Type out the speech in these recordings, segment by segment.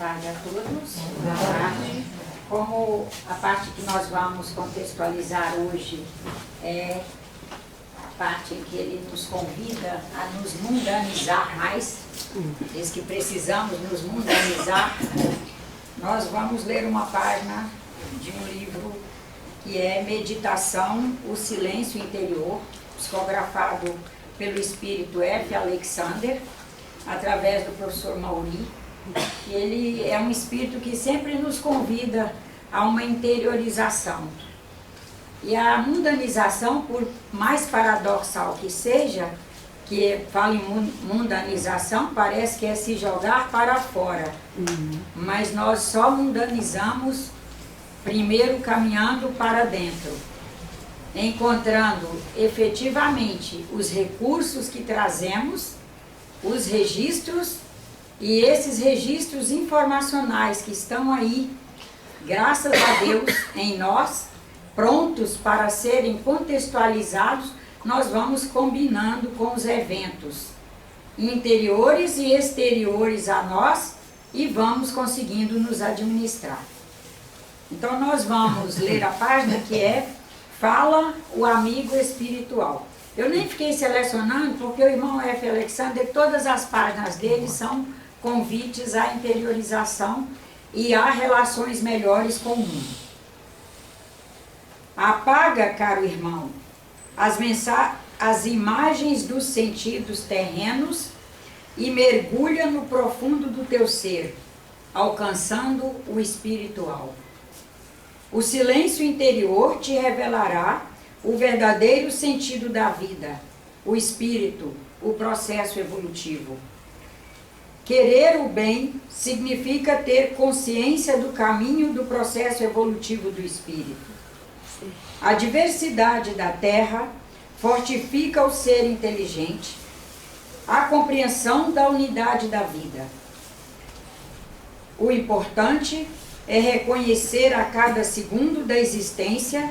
tarde a todos. Boa tarde. Como a parte que nós vamos contextualizar hoje é a parte em que ele nos convida a nos mundanizar mais, diz que precisamos nos mundanizar, nós vamos ler uma página de um livro que é Meditação, o Silêncio Interior, psicografado pelo espírito F. Alexander, através do professor Mauri. Ele é um espírito que sempre nos convida a uma interiorização. E a mundanização, por mais paradoxal que seja, que fala em mundanização, parece que é se jogar para fora. Mas nós só mundanizamos primeiro caminhando para dentro, encontrando efetivamente os recursos que trazemos, os registros, e esses registros informacionais que estão aí, graças a Deus, em nós, prontos para serem contextualizados, nós vamos combinando com os eventos interiores e exteriores a nós e vamos conseguindo nos administrar. Então nós vamos ler a página que é Fala o Amigo Espiritual. Eu nem fiquei selecionando porque o irmão F. Alexander, todas as páginas dele são convites à interiorização e a relações melhores com o mundo. Apaga, caro irmão, as imagens dos sentidos terrenos e mergulha no profundo do teu ser, alcançando o espiritual. O silêncio interior te revelará o verdadeiro sentido da vida, o espírito, o processo evolutivo. Querer o bem significa ter consciência do caminho do processo evolutivo do espírito. A diversidade da Terra fortifica o ser inteligente, a compreensão da unidade da vida. O importante é reconhecer a cada segundo da existência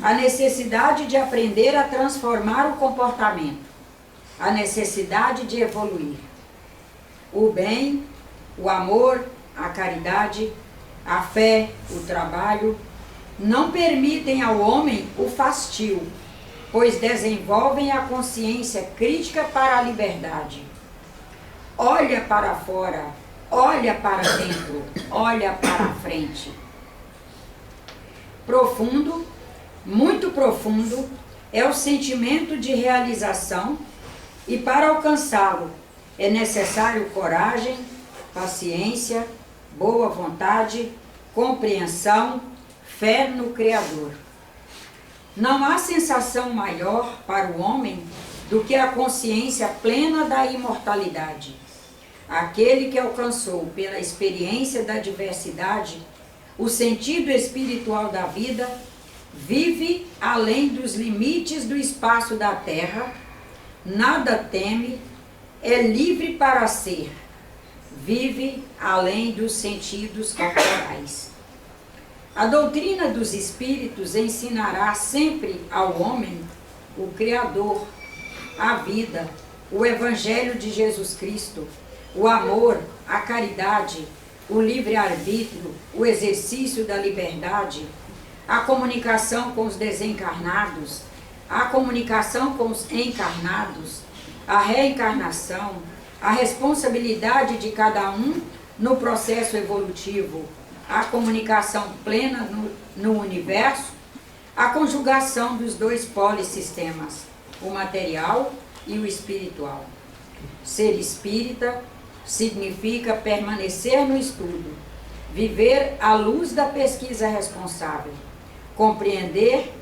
a necessidade de aprender a transformar o comportamento, a necessidade de evoluir. O bem, o amor, a caridade, a fé, o trabalho, não permitem ao homem o fastio, pois desenvolvem a consciência crítica para a liberdade. Olha para fora, olha para dentro, olha para a frente. Profundo, muito profundo, é o sentimento de realização e para alcançá-lo é necessário coragem, paciência, boa vontade, compreensão, fé no Criador. Não há sensação maior para o homem do que a consciência plena da imortalidade. Aquele que alcançou pela experiência da diversidade o sentido espiritual da vida, vive além dos limites do espaço da Terra, nada teme, é livre para ser, vive além dos sentidos corporais. A doutrina dos espíritos ensinará sempre ao homem o Criador, a vida, o Evangelho de Jesus Cristo, o amor, a caridade, o livre-arbítrio, o exercício da liberdade, a comunicação com os desencarnados, a comunicação com os encarnados, a reencarnação, a responsabilidade de cada um no processo evolutivo, a comunicação plena no universo, a conjugação dos dois polissistemas, o material e o espiritual. Ser espírita significa permanecer no estudo, viver à luz da pesquisa responsável, compreender,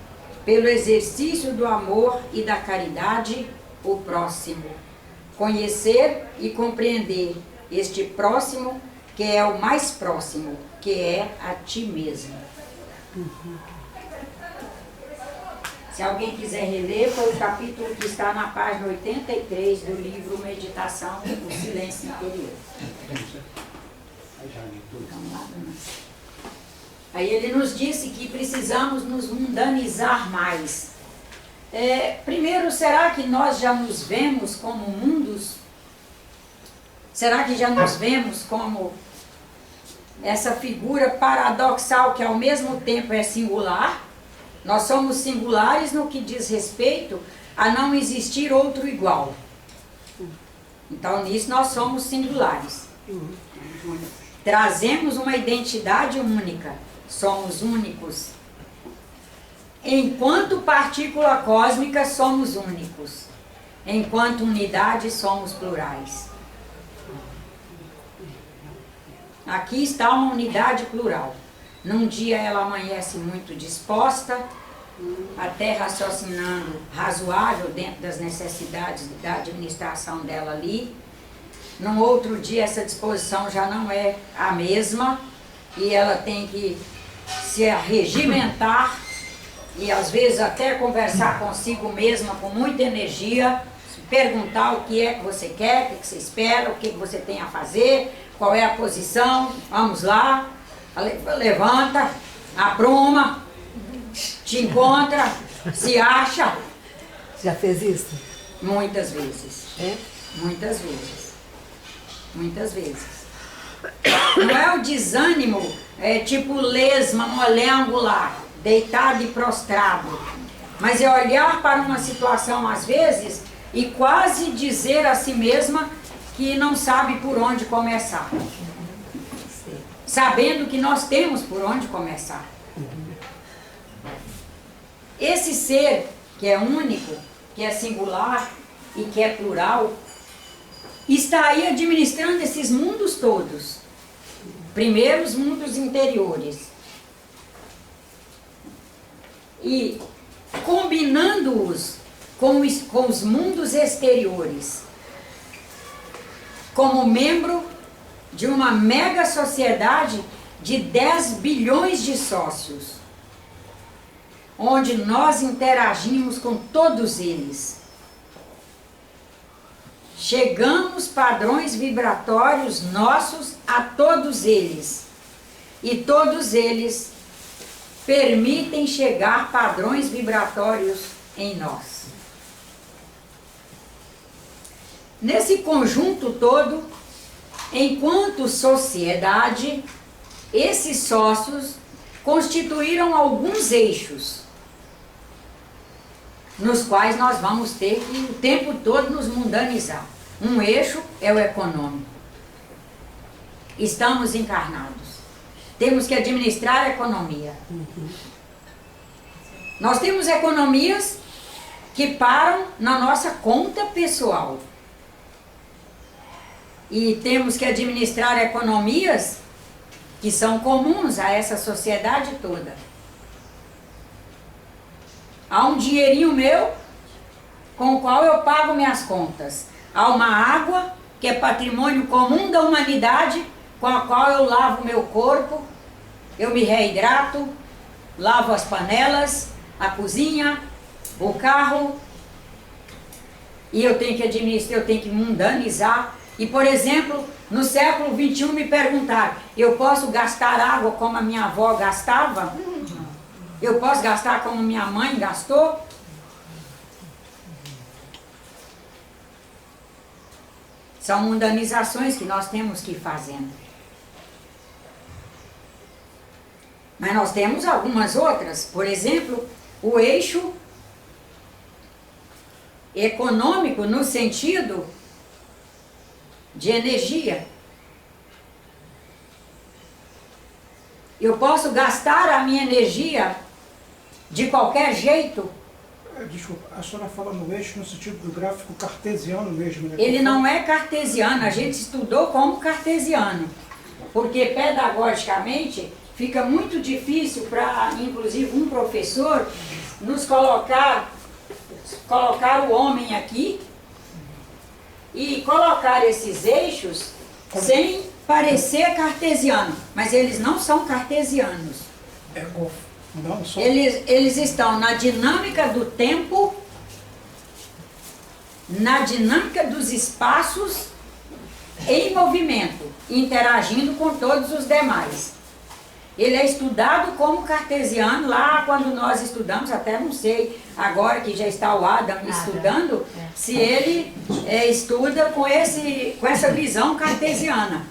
pelo exercício do amor e da caridade, o próximo, conhecer e compreender este próximo que é o mais próximo, que é a ti mesmo. Se alguém quiser reler, foi o capítulo que está na página 83 do livro Meditação, o Silêncio Interior. Vamos lá, dona. Aí ele nos disse que precisamos nos mundanizar mais. Primeiro, será que nós já nos vemos como mundos? Será que já nos vemos como essa figura paradoxal que ao mesmo tempo é singular. Nós somos singulares no que diz respeito a não existir outro igual. Então, nisso nós somos singulares. Trazemos uma identidade única. Somos únicos. Enquanto partícula cósmica, somos únicos. Enquanto unidade, somos plurais. Aqui está uma unidade plural. Num dia ela amanhece muito disposta, até raciocinando razoável dentro das necessidades da administração dela ali. Num outro dia essa disposição já não é a mesma e ela tem que se regimentar e às vezes até conversar consigo mesma com muita energia, perguntar o que é que você quer, o que você espera, o que você tem a fazer, qual é a posição, vamos lá, levanta, apruma, te encontra, se acha. Já fez isso? Muitas vezes. É? Muitas vezes. Muitas vezes. Não é o desânimo, é tipo lesma, molé angular, deitado e prostrado. Mas é olhar para uma situação às vezes e quase dizer a si mesma que não sabe por onde começar. Sabendo que nós temos por onde começar. Esse ser que é único, que é singular e que é plural, está aí administrando esses mundos todos. Primeiro os mundos interiores. E combinando-os com os mundos exteriores. Como membro de uma mega sociedade de 10 bilhões de sócios, onde nós interagimos com todos eles. Chegamos padrões vibratórios nossos a todos eles, e todos eles permitem chegar padrões vibratórios em nós. Nesse conjunto todo, enquanto sociedade, esses sócios constituíram alguns eixos, nos quais nós vamos ter que o tempo todo nos mundanizar. Um eixo é o econômico. Estamos encarnados. Temos que administrar a economia. Nós temos economias que param na nossa conta pessoal. E temos que administrar economias que são comuns a essa sociedade toda. Há um dinheirinho meu com o qual eu pago minhas contas. Há uma água que é patrimônio comum da humanidade, com a qual eu lavo meu corpo, eu me reidrato, lavo as panelas, a cozinha, o carro, e eu tenho que administrar, eu tenho que mundanizar. E, por exemplo, no século XXI me perguntaram, eu posso gastar água como a minha avó gastava? Eu posso gastar como minha mãe gastou? São mundanizações que nós temos que ir fazendo. Mas nós temos algumas outras. Por exemplo, o eixo econômico no sentido de energia. Eu posso gastar a minha energia de qualquer jeito. Desculpa, a senhora fala no eixo no sentido do gráfico cartesiano mesmo, né? Ele não é cartesiano, a gente estudou como cartesiano. Porque pedagogicamente fica muito difícil para, inclusive, um professor nos colocar o homem aqui e colocar esses eixos sem parecer cartesiano. Mas eles não são cartesianos. Não, só... Eles estão na dinâmica do tempo, na dinâmica dos espaços, em movimento, interagindo com todos os demais. Ele é estudado como cartesiano lá quando nós estudamos, até não sei, agora que já está o Adam estudando, se ele estuda com essa visão cartesiana.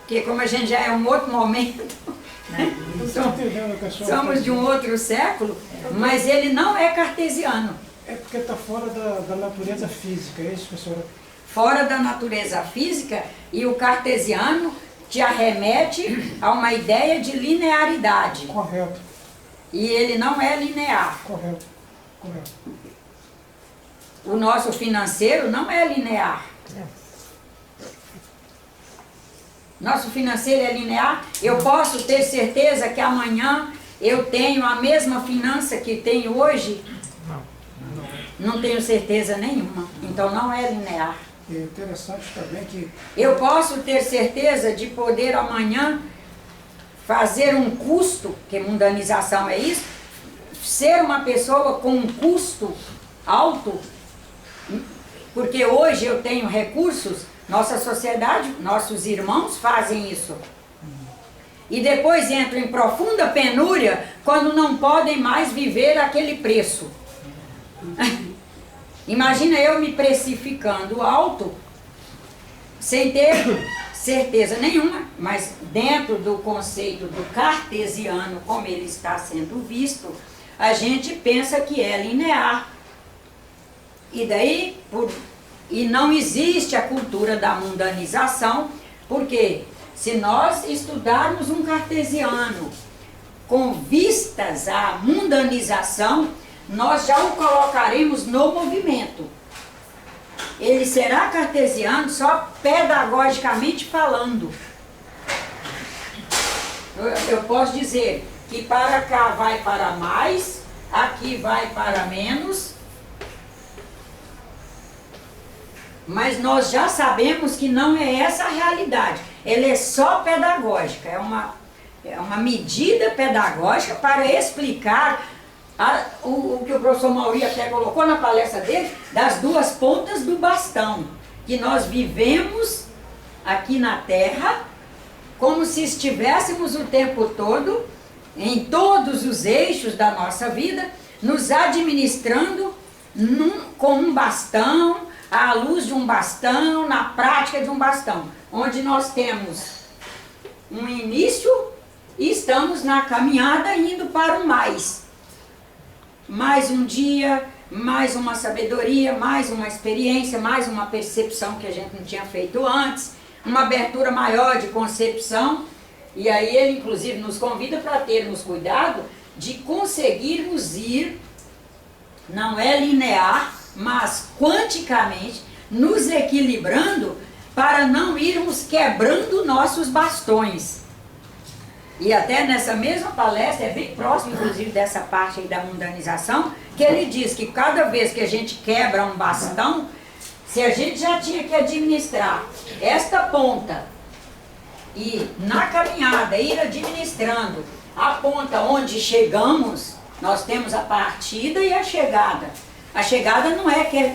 porque como a gente já é um outro momento, Eu estou entendendo o que a senhora está somos de um dizendo. outro século, mas ele não é cartesiano. É porque está fora da natureza física, é isso que a senhora... Fora da natureza física, e o cartesiano te arremete a uma ideia de linearidade. Correto, E ele não é linear. correto, correto. O nosso financeiro não é linear. Nosso financeiro é linear. Eu posso ter certeza que amanhã eu tenho a mesma finança que tenho hoje? Não tenho certeza nenhuma. Então não é linear. E é interessante também que Eu posso ter certeza de poder amanhã fazer um custo, que mundanização é isso, ser uma pessoa com um custo alto, porque hoje eu tenho recursos, nossa sociedade, nossos irmãos fazem isso. E depois entram em profunda penúria quando não podem mais viver aquele preço. Imagina eu me precificando alto, sem ter certeza nenhuma, mas dentro do conceito do cartesiano, como ele está sendo visto, a gente pensa que é linear. E daí, e não existe a cultura da mundanização, porque se nós estudarmos um cartesiano com vistas à mundanização, nós já o colocaremos no movimento. Ele será cartesiano só pedagogicamente falando. Eu posso dizer que para cá vai para mais, aqui vai para menos, mas nós já sabemos que não é essa a realidade. Ela é só pedagógica, é uma medida pedagógica para explicar o que o professor Mauri até colocou na palestra dele, das duas pontas do bastão, que nós vivemos aqui na Terra como se estivéssemos o tempo todo, em todos os eixos da nossa vida, nos administrando com um bastão, à luz de um bastão, na prática de um bastão, onde nós temos um início e estamos na caminhada indo para o mais. Mais um dia, mais uma sabedoria, mais uma experiência, mais uma percepção que a gente não tinha feito antes, uma abertura maior de concepção, e aí ele inclusive nos convida para termos cuidado de conseguirmos ir, não é linear, mas quanticamente, nos equilibrando para não irmos quebrando nossos bastões. E até nessa mesma palestra, é bem próximo inclusive dessa parte aí da mundanização, que ele diz que cada vez que a gente quebra um bastão, se a gente já tinha que administrar esta ponta e na caminhada ir administrando a ponta onde chegamos, nós temos a partida e a chegada. A chegada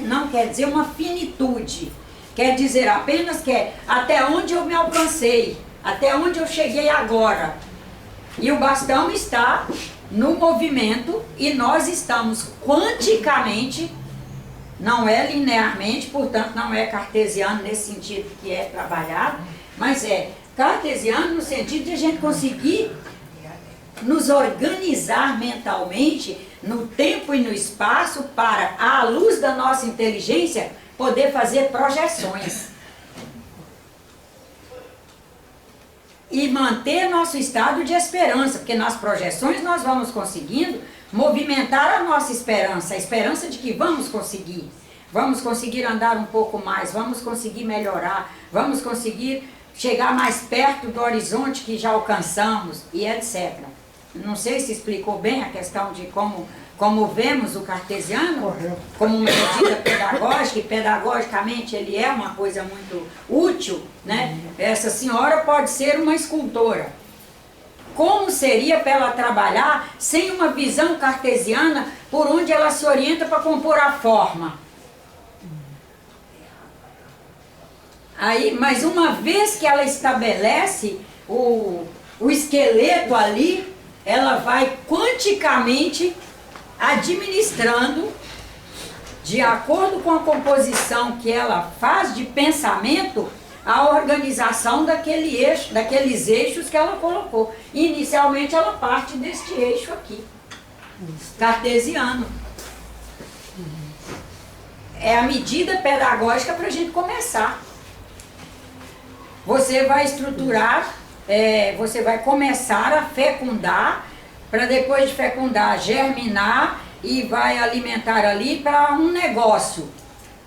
não quer dizer uma finitude, quer dizer apenas que é até onde eu me alcancei, até onde eu cheguei agora. E o bastão está no movimento e nós estamos quanticamente, não é linearmente, portanto não é cartesiano nesse sentido que é trabalhado, mas é cartesiano no sentido de a gente conseguir nos organizar mentalmente no tempo e no espaço para, à luz da nossa inteligência, poder fazer projeções. E manter nosso estado de esperança, porque nas projeções nós vamos conseguindo movimentar a nossa esperança, a esperança de que vamos conseguir andar um pouco mais, vamos conseguir melhorar, vamos conseguir chegar mais perto do horizonte que já alcançamos e etc. Não sei se explicou bem a questão de como vemos o cartesiano, Correto. como uma medida pedagógica, e pedagogicamente ele é uma coisa muito útil, né? Essa senhora pode ser uma escultora. Como seria para ela trabalhar sem uma visão cartesiana por onde ela se orienta para compor a forma? Aí, mas uma vez que ela estabelece o esqueleto ali, ela vai quanticamente administrando, de acordo com a composição que ela faz de pensamento, a organização daquele eixo, daqueles eixos que ela colocou. Inicialmente ela parte deste eixo aqui, cartesiano. É a medida pedagógica para a gente começar. Você vai estruturar, você vai começar a fecundar, para depois de fecundar, germinar e vai alimentar ali para um negócio.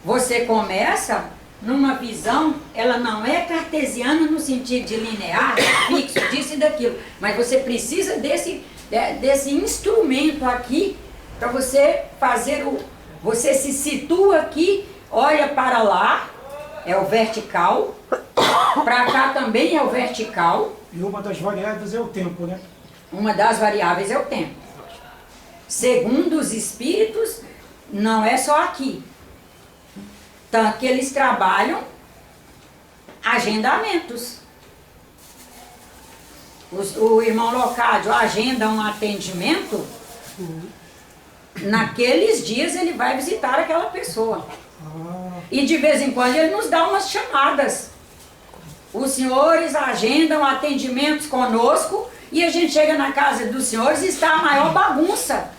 Você começa numa visão, ela não é cartesiana no sentido de linear, fixo, disso e daquilo, mas você precisa desse instrumento aqui para você fazer você se situa aqui, olha para lá, é o vertical, para cá também é o vertical. E uma das variáveis é o tempo, né? Uma das variáveis é o tempo. Segundo os espíritos, não é só aqui. Tanto que eles trabalham agendamentos. O irmão Locádio agenda um atendimento, naqueles dias ele vai visitar aquela pessoa. E de vez em quando ele nos dá umas chamadas. Os senhores agendam atendimentos conosco e a gente chega na casa dos senhores e está a maior bagunça.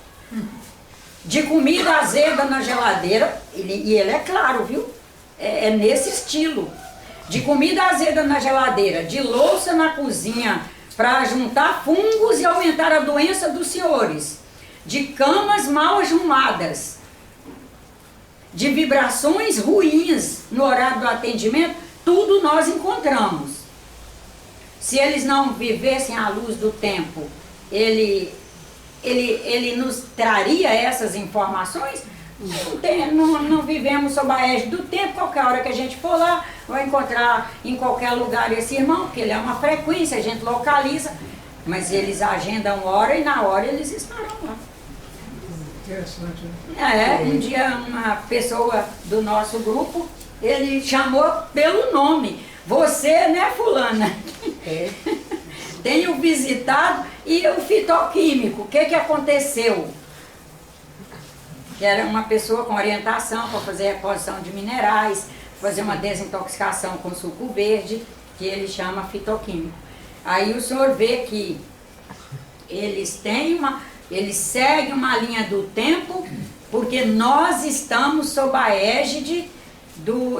De comida azeda na geladeira, e ele é claro, viu? É nesse estilo. De comida azeda na geladeira, de louça na cozinha para juntar fungos e aumentar a doença dos senhores. De camas mal arrumadas. De vibrações ruins no horário do atendimento, tudo nós encontramos. Se eles não vivessem à luz do tempo, ele nos traria essas informações? Não vivemos sob a égide do tempo. Qualquer hora que a gente for lá, vai encontrar em qualquer lugar esse irmão, porque ele é uma frequência, a gente localiza, mas eles agendam hora e na hora eles estarão lá. Interessante, né? Um dia uma pessoa do nosso grupo, ele chamou pelo nome. Você, né, fulana? Tenho visitado. E o fitoquímico, o que aconteceu? Que era uma pessoa com orientação para fazer reposição de minerais, fazer uma desintoxicação com suco verde, que ele chama fitoquímico. Aí o senhor vê que eles seguem uma linha do tempo, porque nós estamos sob a égide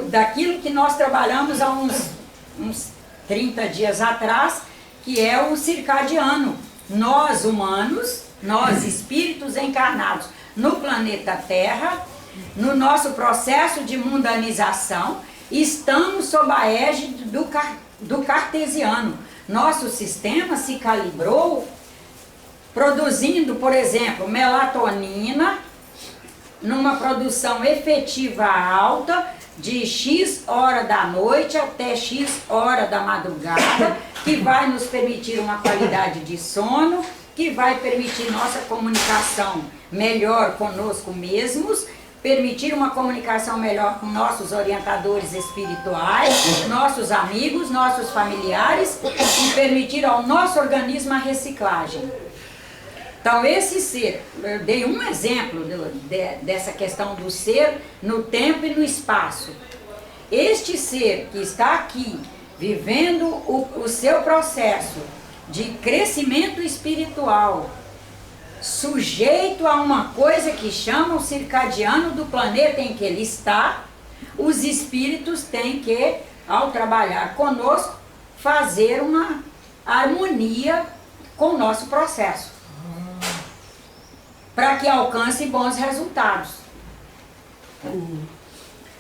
daquilo que nós trabalhamos há uns 30 dias atrás, que é o circadiano. Nós humanos, nós espíritos encarnados no planeta Terra, no nosso processo de mundanização, estamos sob a égide do cartesiano. Nosso sistema se calibrou produzindo, por exemplo, melatonina numa produção efetiva alta de X hora da noite até X hora da madrugada, que vai nos permitir uma qualidade de sono, que vai permitir nossa comunicação melhor conosco mesmos, permitir uma comunicação melhor com nossos orientadores espirituais, nossos amigos, nossos familiares, e permitir ao nosso organismo a reciclagem. Então esse ser, eu dei um exemplo dessa questão do ser no tempo e no espaço. Este ser que está aqui, vivendo o seu processo de crescimento espiritual, sujeito a uma coisa que chama o circadiano do planeta em que ele está, os espíritos têm que, ao trabalhar conosco, fazer uma harmonia com o nosso processo, para que alcance bons resultados.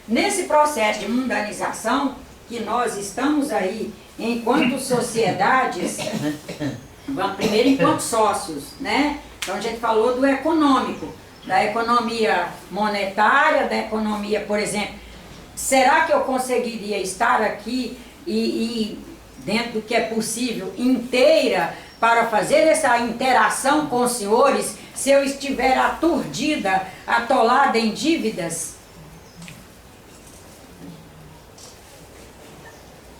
Nesse processo de mundanização, que nós estamos aí, enquanto sociedades, primeiro enquanto sócios, né? Então a gente falou do econômico, da economia monetária, da economia, por exemplo, será que eu conseguiria estar aqui e dentro do que é possível, inteira, para fazer essa interação com os senhores, se eu estiver aturdida, atolada em dívidas?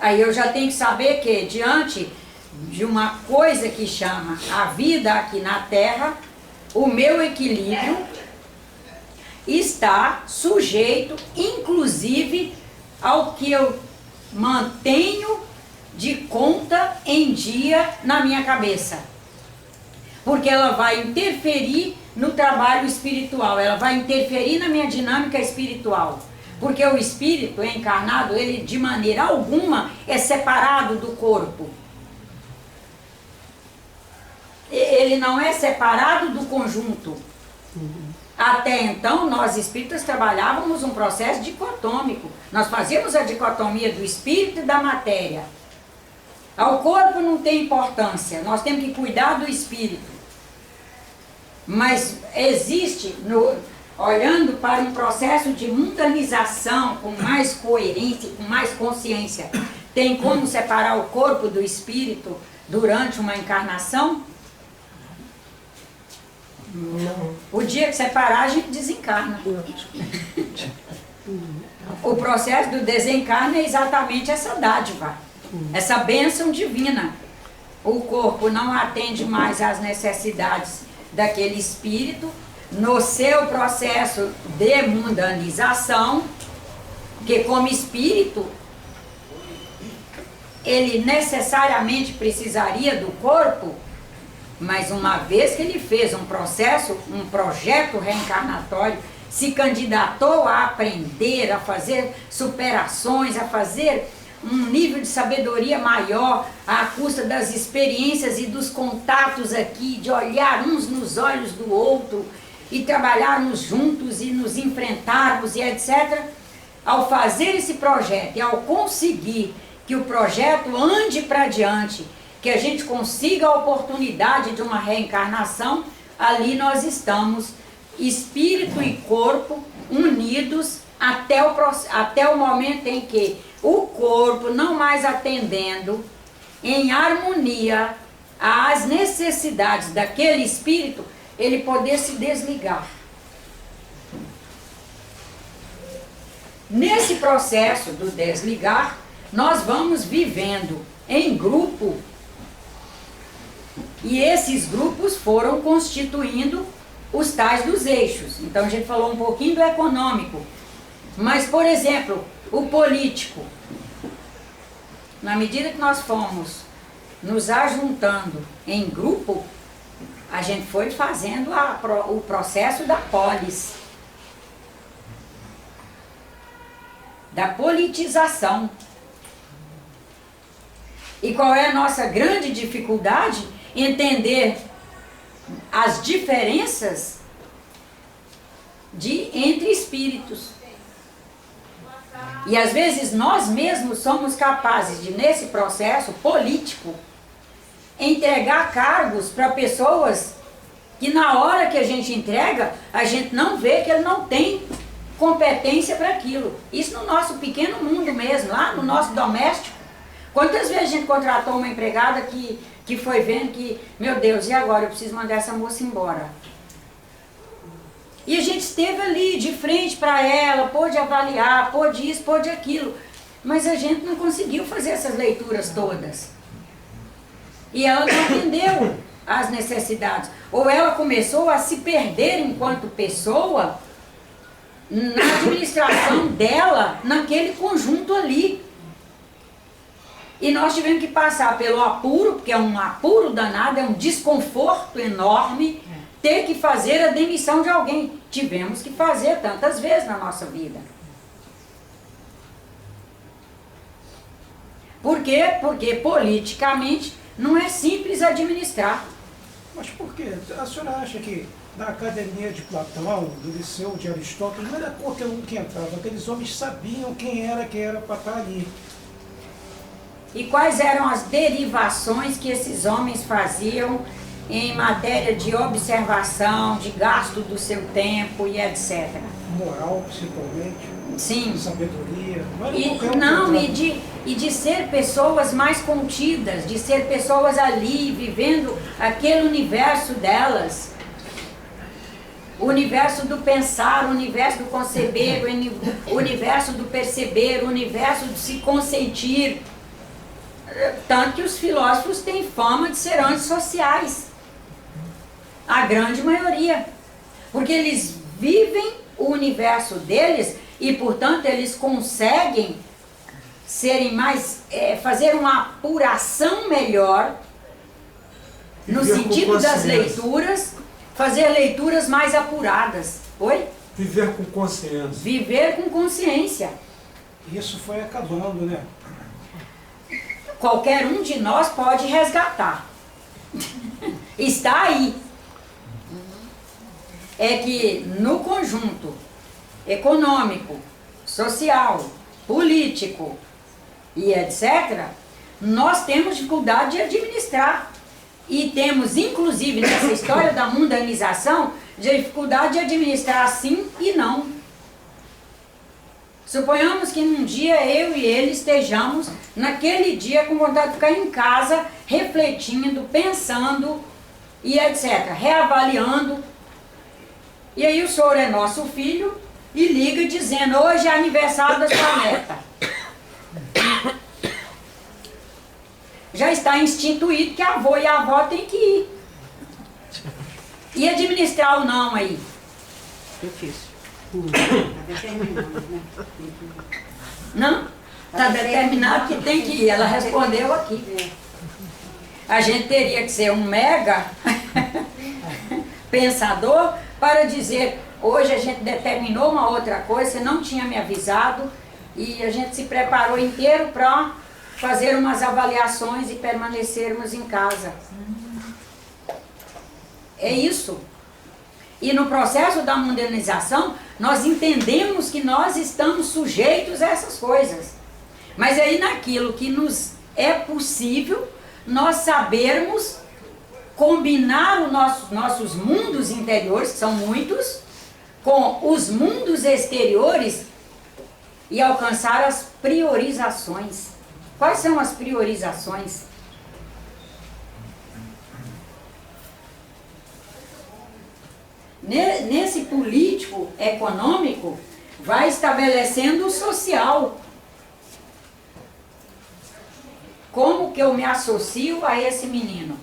Aí eu já tenho que saber que, diante de uma coisa que chama a vida aqui na Terra, o meu equilíbrio está sujeito, inclusive, ao que eu mantenho de conta em dia na minha cabeça. Porque ela vai interferir no trabalho espiritual, ela vai interferir na minha dinâmica espiritual. Porque o espírito encarnado, ele de maneira alguma é separado do corpo. Ele não é separado do conjunto. Até então, nós espíritas trabalhávamos um processo dicotômico. Nós fazíamos a dicotomia do espírito e da matéria. Ao corpo não tem importância, nós temos que cuidar do espírito. Mas existe, olhando para um processo de mundanização, com mais coerência, com mais consciência, tem como separar o corpo do espírito durante uma encarnação? Não. O dia que separar, a gente desencarna. O processo do desencarne é exatamente essa dádiva, essa bênção divina. O corpo não atende mais às necessidades daquele espírito, no seu processo de mundanização, que como espírito, ele necessariamente precisaria do corpo, mas uma vez que ele fez um processo, um projeto reencarnatório, se candidatou a aprender, a fazer superações, a fazer um nível de sabedoria maior, à custa das experiências e dos contatos aqui, de olhar uns nos olhos do outro e trabalharmos juntos e nos enfrentarmos e etc. Ao fazer esse projeto e ao conseguir que o projeto ande para diante, que a gente consiga a oportunidade de uma reencarnação, ali nós estamos, espírito e corpo, unidos até o momento em que o corpo, não mais atendendo em harmonia às necessidades daquele espírito, ele poder se desligar. Nesse processo do desligar, nós vamos vivendo em grupo, e esses grupos foram constituindo os tais dos eixos. Então a gente falou um pouquinho do econômico, mas, por exemplo, o político, na medida que nós fomos nos ajuntando em grupo, a gente foi fazendo o processo da polis, da politização. E qual é a nossa grande dificuldade? Entender as diferenças entre espíritos. E às vezes nós mesmos somos capazes de, nesse processo político, entregar cargos para pessoas que na hora que a gente entrega, a gente não vê que ele não tem competência para aquilo. Isso no nosso pequeno mundo mesmo, lá no nosso doméstico. Quantas vezes a gente contratou uma empregada que foi vendo que, meu Deus, e agora eu preciso mandar essa moça embora? E a gente esteve ali de frente para ela, pôde avaliar, pôde isso, pôde aquilo. Mas a gente não conseguiu fazer essas leituras todas. E ela não atendeu às necessidades. Ou ela começou a se perder enquanto pessoa na administração dela, naquele conjunto ali. E nós tivemos que passar pelo apuro, porque é um apuro danado, é um desconforto enorme, ter que fazer a demissão de alguém. Tivemos que fazer tantas vezes na nossa vida. Por quê? Porque politicamente não é simples administrar. Mas por quê? A senhora acha que na academia de Platão, do Liceu de Aristóteles, não era qualquer um que entrava, aqueles homens sabiam quem era para estar ali. E quais eram as derivações que esses homens faziam em matéria de observação, de gasto do seu tempo e etc. Moral, principalmente. Sim. Sabedoria. E de ser pessoas mais contidas, de ser pessoas ali, vivendo aquele universo delas. O universo do pensar, o universo do conceber, o universo do perceber, o universo de se consentir. Tanto que os filósofos têm fama de ser antissociais. A grande maioria. Porque eles vivem o universo deles e, portanto, eles conseguem serem mais, fazer uma apuração melhor, no Viver com sentido das consciência. leituras, fazer leituras mais apuradas. Oi? Viver com consciência. Viver com consciência. Isso foi acabando, né? Qualquer um de nós pode resgatar. Está aí. É que no conjunto econômico, social, político e etc., nós temos dificuldade de administrar. E temos, inclusive, nessa história da mundanização, dificuldade de administrar sim e não. Suponhamos que num dia eu e ele estejamos, naquele dia, com vontade de ficar em casa, refletindo, pensando e etc., reavaliando. E aí o senhor é nosso filho e liga dizendo, hoje é aniversário da sua neta. Já está instituído que a avô e a avó têm que ir. E administrar o não aí? Difícil. Não? Está determinado que tem que ir. Ela respondeu aqui. A gente teria que ser um mega pensador para dizer, hoje a gente determinou uma outra coisa, você não tinha me avisado, e a gente se preparou inteiro para fazer umas avaliações e permanecermos em casa. É isso. E no processo da mundanização, nós entendemos que nós estamos sujeitos a essas coisas. Mas aí naquilo que nos é possível, nós sabermos combinar os nossos mundos interiores, que são muitos, com os mundos exteriores e alcançar as priorizações. Quais são as priorizações? Nesse político econômico, vai estabelecendo o social. Como que eu me associo a esse menino?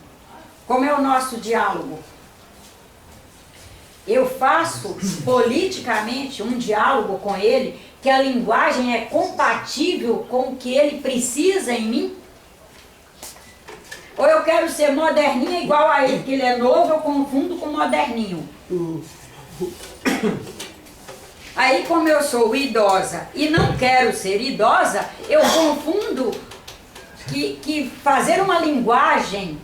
Como é o nosso diálogo? Eu faço politicamente um diálogo com ele, que a linguagem é compatível com o que ele precisa em mim? Ou eu quero ser moderninha igual a ele, que ele é novo, eu confundo com moderninho. Aí, como eu sou idosa e não quero ser idosa, eu confundo que fazer uma linguagem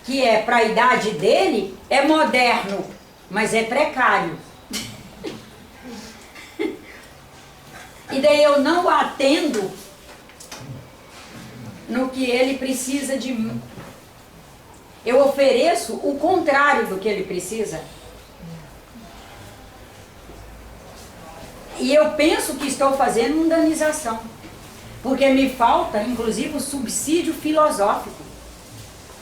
que é para a idade dele é moderno, mas é precário. E daí eu não atendo no que ele precisa de mim. Eu ofereço o contrário do que ele precisa. E eu penso que estou fazendo mundanização. Porque me falta, inclusive, o subsídio filosófico,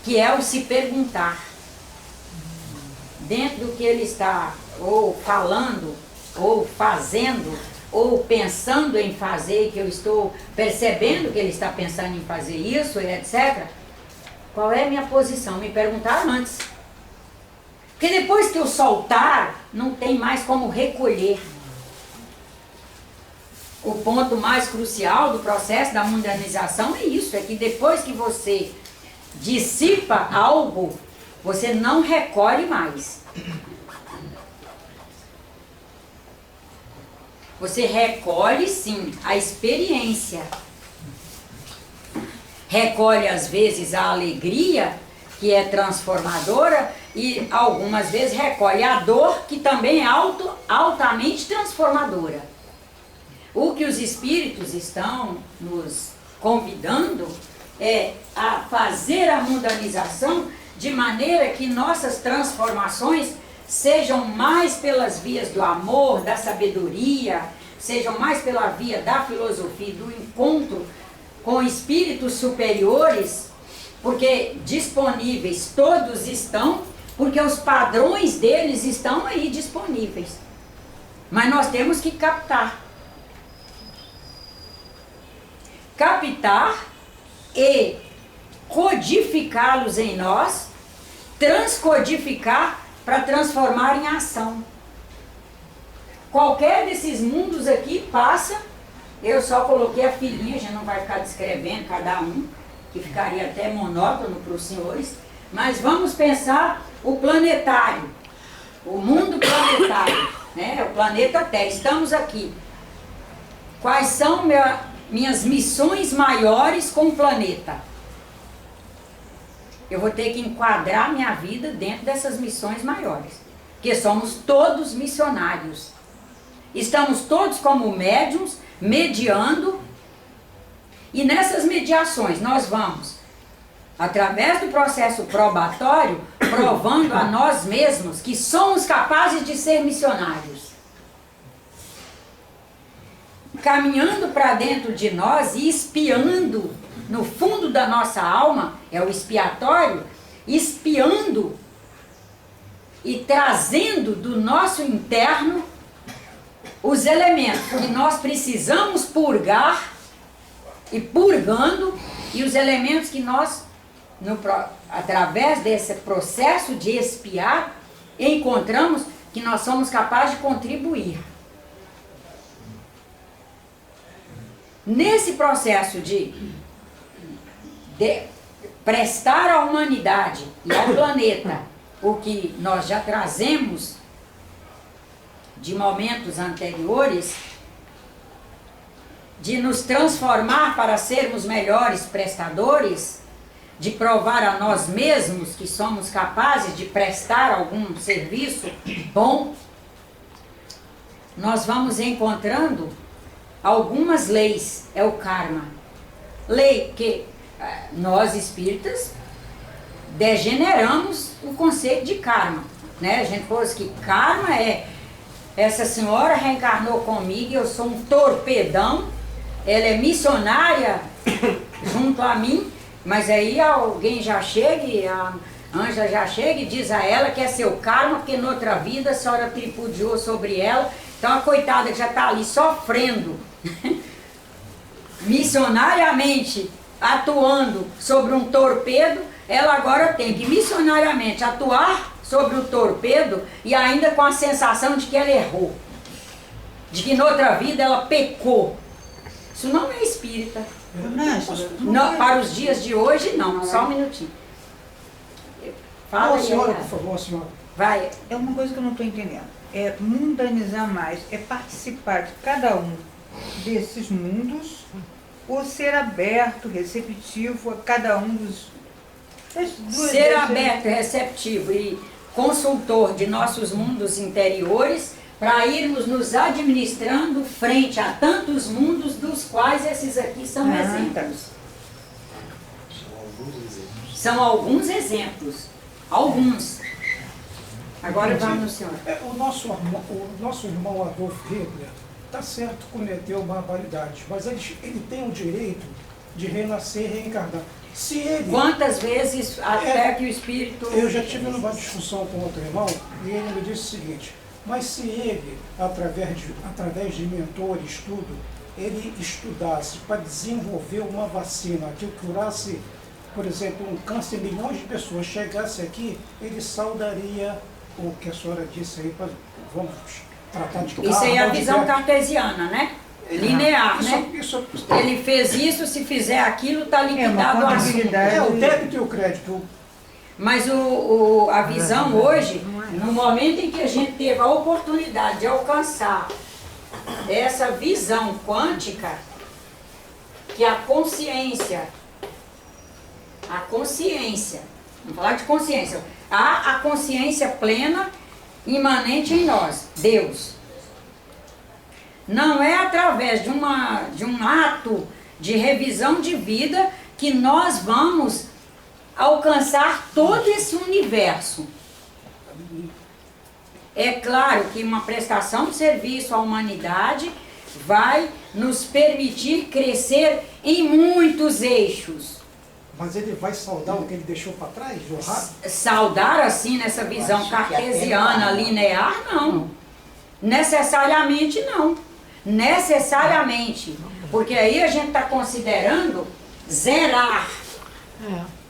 que é o se perguntar. Dentro do que ele está ou falando, ou fazendo, ou pensando em fazer, que eu estou percebendo que ele está pensando em fazer isso, e etc. Qual é a minha posição? Me perguntar antes. Porque depois que eu soltar, não tem mais como recolher. O ponto mais crucial do processo da mundanização é isso, é que depois que você dissipa algo, você não recolhe mais. Você recolhe sim a experiência. Recolhe às vezes a alegria, que é transformadora, e algumas vezes recolhe a dor, que também é altamente transformadora. O que os espíritos estão nos convidando é a fazer a mundanização de maneira que nossas transformações sejam mais pelas vias do amor, da sabedoria, sejam mais pela via da filosofia, do encontro com espíritos superiores, porque disponíveis todos estão, porque os padrões deles estão aí disponíveis. Mas nós temos que captar. Captar e codificá-los em nós, transcodificar para transformar em ação. Qualquer desses mundos aqui passa Eu só coloquei a filhinha, a gente não vai ficar descrevendo cada um, que ficaria até monótono para os senhores, mas vamos pensar o planetário, o mundo planetário, né? O planeta Terra, estamos aqui. Quais são minhas missões maiores com o planeta? Eu vou ter que enquadrar minha vida dentro dessas missões maiores, porque somos todos missionários. Estamos todos como médiums, mediando, e nessas mediações nós vamos, através do processo probatório, provando a nós mesmos que somos capazes de ser missionários. Caminhando para dentro de nós e espiando no fundo da nossa alma, é o expiatório, espiando e trazendo do nosso interno os elementos que nós precisamos purgar e purgando, e os elementos que nós, através desse processo de expiar, encontramos que nós somos capazes de contribuir. Nesse processo de prestar à humanidade e ao planeta o que nós já trazemos de momentos anteriores, de nos transformar para sermos melhores prestadores, de provar a nós mesmos que somos capazes de prestar algum serviço bom, nós vamos encontrando algumas leis, é o karma. Lei que nós espíritas degeneramos o conceito de karma, né? A gente pôs que karma é: essa senhora reencarnou comigo, eu sou um torpedão, ela é missionária junto a mim, mas aí alguém já chega, a Ângela já chega e diz a ela que é seu karma, porque noutra vida a senhora tripudiou sobre ela, então a coitada que já está ali sofrendo, missionariamente atuando sobre um torpedo, ela agora tem que missionariamente atuar sobre o torpedo e ainda com a sensação de que ela errou, de que noutra vida ela pecou. Isso não é espírita. Não, para os dias de hoje não. Só um minutinho. Fala aí, senhora, por favor, senhora. Vai. É uma coisa que eu não estou entendendo. É mundanizar mais, é participar de cada um desses mundos, ou ser aberto, receptivo a cada um dos... Ser aberto, receptivo e consultor de nossos mundos interiores, para irmos nos administrando frente a tantos mundos, dos quais esses aqui são exemplos. São alguns exemplos. Alguns. Agora vamos, senhor. O nosso irmão Adolfo Hitler, está certo, cometeu barbaridade, mas ele tem o direito de renascer e reencarnar. Se ele... Quantas vezes até que o espírito... Eu já tive uma discussão com outro irmão e ele me disse o seguinte: mas se ele, através de mentores, tudo, ele estudasse para desenvolver uma vacina que curasse, por exemplo, um câncer, milhões de pessoas, chegasse aqui, ele saudaria o que a senhora disse aí, vamos tratar de... Isso aí é a visão cartesiana, né? Linear, né? Ele fez isso, se fizer aquilo, está liquidado o assunto. É o débito e o crédito. Mas a visão hoje, no momento em que a gente teve a oportunidade de alcançar essa visão quântica, que a consciência, vamos falar de consciência, há a consciência plena imanente em nós, Deus. Não é através de um ato de revisão de vida que nós vamos alcançar todo esse universo. É claro que uma prestação de serviço à humanidade vai nos permitir crescer em muitos eixos. Mas ele vai saudar o que ele deixou para trás? Saudar assim, nessa visão cartesiana, linear, não. Necessariamente não. Necessariamente. Porque aí a gente está considerando zerar.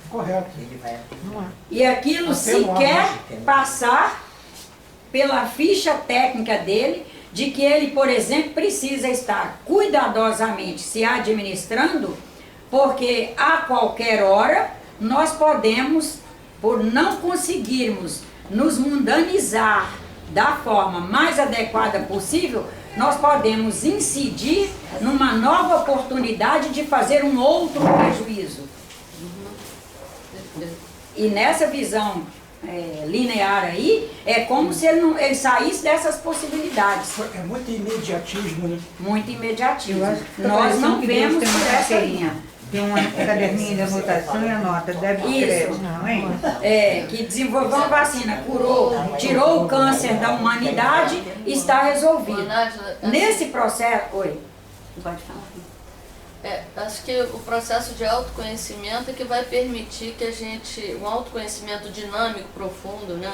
Correto. E aquilo sequer passar pela ficha técnica dele de que ele, por exemplo, precisa estar cuidadosamente se administrando, porque a qualquer hora nós podemos, por não conseguirmos nos mundanizar da forma mais adequada possível, nós podemos incidir numa nova oportunidade de fazer um outro prejuízo. E nessa visão linear aí, é como se ele saísse dessas possibilidades. É muito imediatismo, né? Muito imediatismo. Eu acho que Nós não vemos tem uma por essa carteirinha, linha. tem uma caderninha de anotação e anota, deve crédito, não é? Que desenvolveu uma vacina, curou, tirou o câncer da humanidade, está resolvido. Nesse processo... Oi, pode falar. Acho que o processo de autoconhecimento é que vai permitir que a gente, um autoconhecimento dinâmico, profundo, né?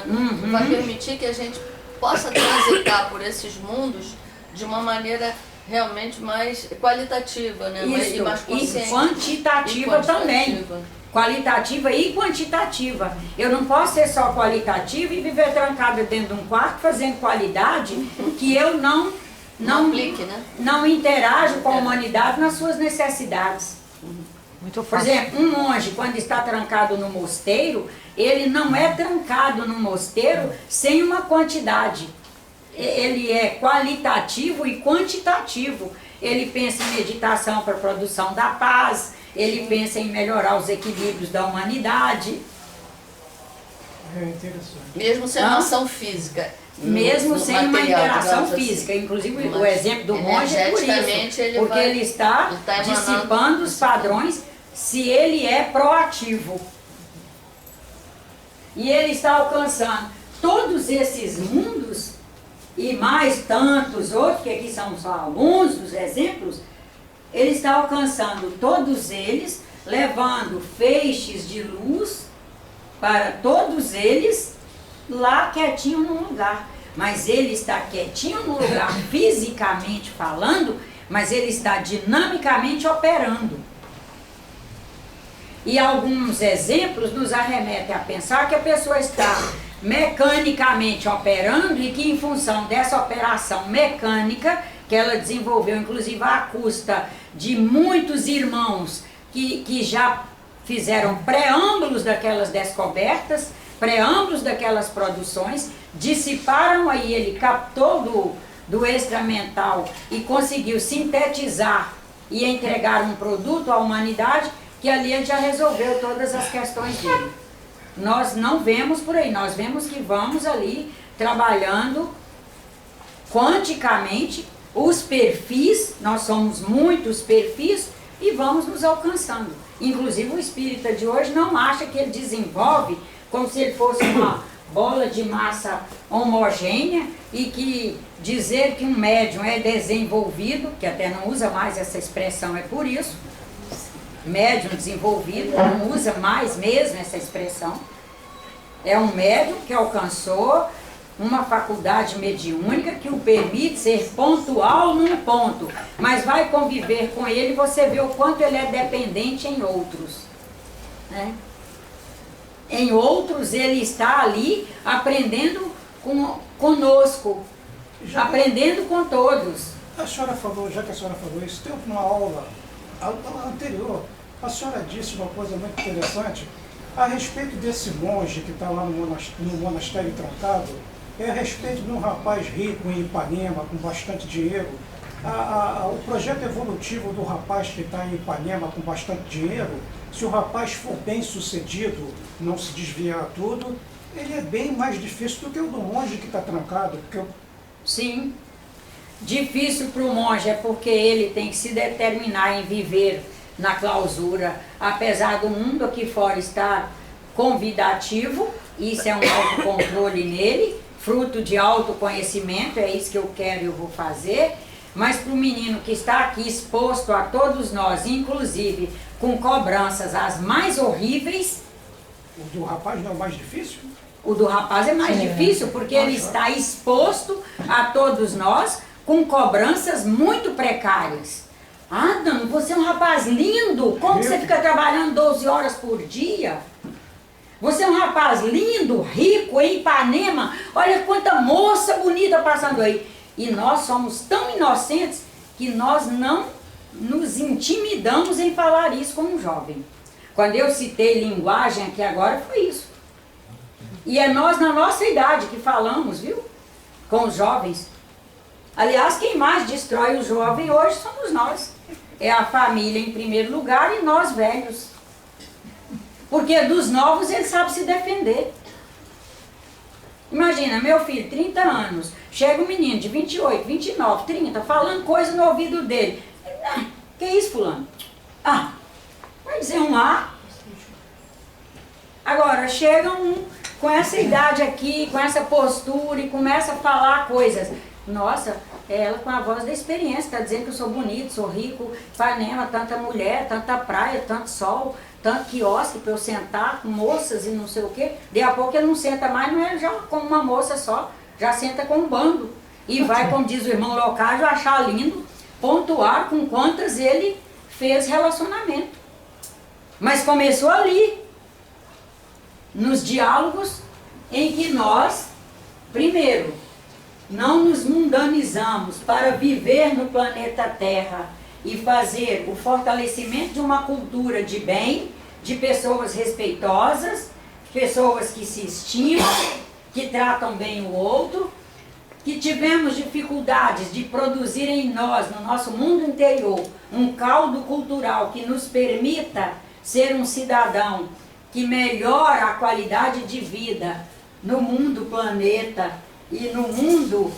Vai permitir que a gente possa transitar por esses mundos de uma maneira realmente mais qualitativa, né? Isso, mais consciente. E quantitativa também. Qualitativa e quantitativa. Eu não posso ser só qualitativa e viver trancada dentro de um quarto fazendo qualidade que eu não aplique, né? Não interajo com a humanidade nas suas necessidades. Muito Por fácil. exemplo, um monge, quando está trancado no mosteiro, ele não é trancado no mosteiro sem uma quantidade. Ele é qualitativo e quantitativo. Ele pensa em meditação para a produção da paz, ele pensa em melhorar os equilíbrios da humanidade. É interessante. Mesmo sem ação física. Mesmo no sem uma material, interação digamos assim. física. Inclusive, o Mas exemplo do monge é por energeticamente isso. ele Porque vai- ele está ele tá emanando dissipando os esse padrões se ele é proativo. E ele está alcançando todos esses mundos e mais tantos outros, que aqui são só alguns dos exemplos, ele está alcançando todos eles, levando feixes de luz para todos eles lá quietinho no lugar. Mas ele está quietinho no lugar fisicamente falando, mas ele está dinamicamente operando. E alguns exemplos nos arremetem a pensar que a pessoa está mecanicamente operando e que em função dessa operação mecânica que ela desenvolveu, inclusive à custa de muitos irmãos que já fizeram preâmbulos daquelas descobertas, preâmbulos daquelas produções, dissiparam aí, ele captou do extramental e conseguiu sintetizar e entregar um produto à humanidade que ali ele já resolveu todas as questões dele. Nós não vemos por aí, nós vemos que vamos ali trabalhando quanticamente os perfis, nós somos muitos perfis e vamos nos alcançando. Inclusive o espírita de hoje não acha que ele desenvolve como se ele fosse uma bola de massa homogênea e que dizer que um médium é desenvolvido, que até não usa mais essa expressão, é por isso, médium desenvolvido, não usa mais mesmo essa expressão, é um médium que alcançou uma faculdade mediúnica que o permite ser pontual num ponto, mas vai conviver com ele e você vê o quanto ele é dependente em outros, né? Em outros ele está ali aprendendo conosco, aprendendo com todos. A senhora falou, já que a senhora falou isso, tem uma aula anterior, a senhora disse uma coisa muito interessante a respeito desse monge que está lá no monastério trancado, é a respeito de um rapaz rico em Ipanema, com bastante dinheiro. O projeto evolutivo do rapaz que está em Ipanema com bastante dinheiro, se o rapaz for bem sucedido, não se desviar tudo, ele é bem mais difícil do que o do monge que está trancado. Sim, difícil para o monge é porque ele tem que se determinar em viver na clausura, apesar do mundo aqui fora estar convidativo, isso é um autocontrole nele, fruto de autoconhecimento, é isso que eu quero e eu vou fazer. Mas para o menino que está aqui exposto a todos nós, inclusive com cobranças as mais horríveis... O do rapaz não é o mais difícil? O do rapaz é mais difícil, porque ele está exposto a todos nós com cobranças muito precárias. Adam, você é um rapaz lindo, como você fica trabalhando 12 horas por dia? Você é um rapaz lindo, rico, em Ipanema, olha quanta moça bonita passando aí. E nós somos tão inocentes que nós não nos intimidamos em falar isso com um jovem. Quando eu citei linguagem aqui agora, foi isso. E é nós, na nossa idade, que falamos, viu? Com os jovens. Aliás, quem mais destrói o jovem hoje somos nós. É a família em primeiro lugar e nós velhos. Porque dos novos ele sabe se defender. Imagina, meu filho, 30 anos, chega um menino de 28, 29, 30, falando coisa no ouvido dele. Ah, que isso, fulano? Ah, vai dizer um A. Agora, chega um com essa idade aqui, com essa postura e começa a falar coisas. Nossa, ela com a voz da experiência, está dizendo que eu sou bonito, sou rico, Ipanema, tanta mulher, tanta praia, tanto sol, tanto quiosque para eu sentar com moças e não sei o quê. Daqui a pouco ele não senta mais, não é já com uma moça só, já senta com um bando. E vai, como diz o irmão Locádio, achar lindo, pontuar com quantas ele fez relacionamento. Mas começou ali, nos diálogos em que nós, primeiro, não nos mundanizamos para viver no planeta Terra e fazer o fortalecimento de uma cultura de bem, de pessoas respeitosas, pessoas que se estimam, que tratam bem o outro, que tivemos dificuldades de produzir em nós, no nosso mundo interior, um caldo cultural que nos permita ser um cidadão que melhora a qualidade de vida no mundo planeta e no mundo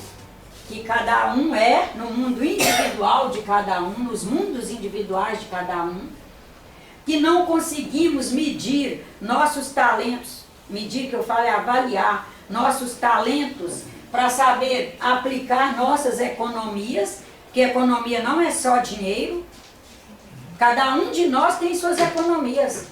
que cada um é, no mundo individual de cada um, nos mundos individuais de cada um, que não conseguimos medir nossos talentos, medir que eu falo é avaliar nossos talentos para saber aplicar nossas economias, que economia não é só dinheiro, cada um de nós tem suas economias,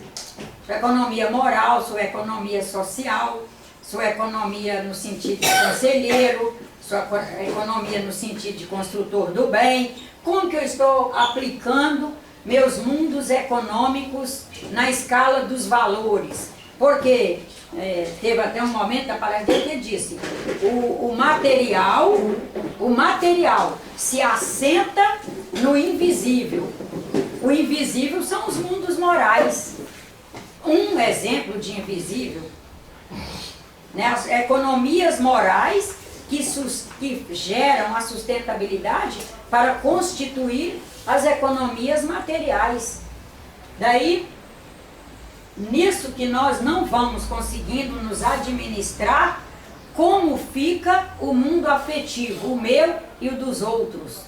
sua economia moral, sua economia social, sua economia no sentido de conselheiro, sua economia no sentido de construtor do bem, como que eu estou aplicando meus mundos econômicos na escala dos valores, porque teve até um momento da palestra que ele disse, o material se assenta no invisível, o invisível são os mundos morais. Um exemplo de invisível, né, as economias morais que geram a sustentabilidade para constituir as economias materiais. Daí, nisso que nós não vamos conseguindo nos administrar, como fica o mundo afetivo, o meu e o dos outros.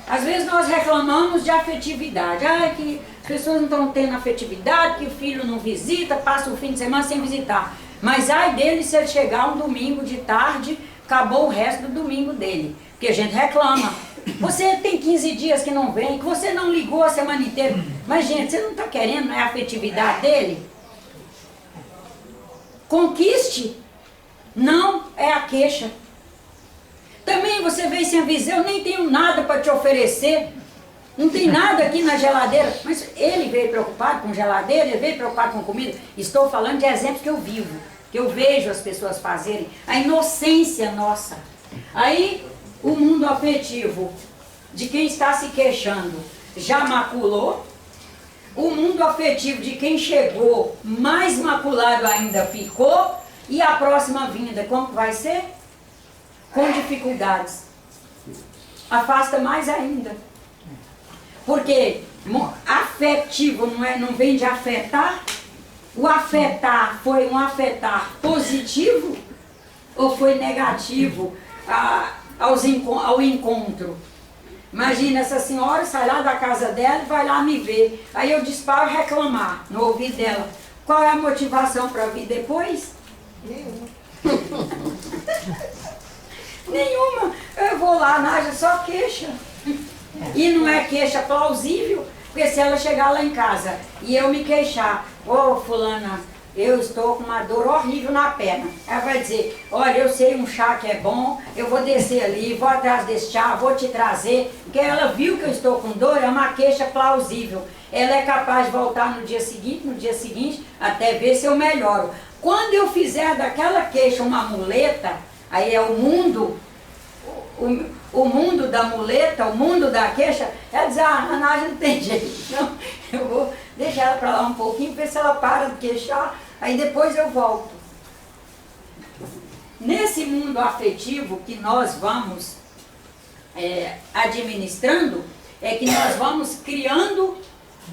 Às vezes nós reclamamos de afetividade, que as pessoas não estão tendo afetividade, que o filho não visita, passa o fim de semana sem visitar. Mas ai dele se ele chegar um domingo de tarde, acabou o resto do domingo dele. Porque a gente reclama. Você tem 15 dias que não vem, que você não ligou a semana inteira. Mas gente, você não está querendo, não é a afetividade dele? Conquiste, não é a queixa. Também você veio sem avisar, eu nem tenho nada para te oferecer. Não tem nada aqui na geladeira. Mas ele veio preocupado com geladeira, ele veio preocupado com comida. Estou falando de exemplos que eu vivo, que eu vejo as pessoas fazerem. A inocência nossa. Aí o mundo afetivo de quem está se queixando já maculou. O mundo afetivo de quem chegou mais maculado ainda ficou. E a próxima vinda, como vai ser? Com dificuldades. Afasta mais ainda. Porque afetivo não vem de afetar? O afetar foi um afetar positivo ou foi negativo ao encontro? Imagina, essa senhora sai lá da casa dela e vai lá me ver. Aí eu disparo reclamar no ouvido dela. Qual é a motivação para vir depois? Nenhuma. Nenhuma. Eu vou lá, Nádia, só queixa. E não é queixa plausível, porque se ela chegar lá em casa e eu me queixar, fulana, eu estou com uma dor horrível na perna. Ela vai dizer, olha, eu sei um chá que é bom, eu vou descer ali, vou atrás desse chá, vou te trazer, porque ela viu que eu estou com dor, é uma queixa plausível. Ela é capaz de voltar no dia seguinte, até ver se eu melhoro. Quando eu fizer daquela queixa uma muleta, aí é o mundo o mundo da muleta, o mundo da queixa, ela diz, a Nádia não tem jeito, não, eu vou deixar ela para lá um pouquinho, ver se ela para de queixar, aí depois eu volto. Nesse mundo afetivo que nós vamos administrando, é que nós vamos criando